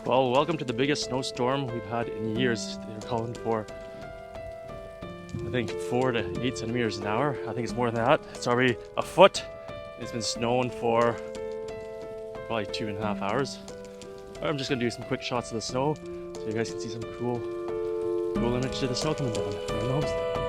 Well, welcome to the biggest snowstorm we've had in years. They're calling for, I think, 4 to 8 centimeters an hour. I think it's more than that. It's already a foot. It's been snowing for probably 2.5 hours. I'm just gonna do some quick shots of the snow so you guys can see some cool image of the snow coming down from the homestead.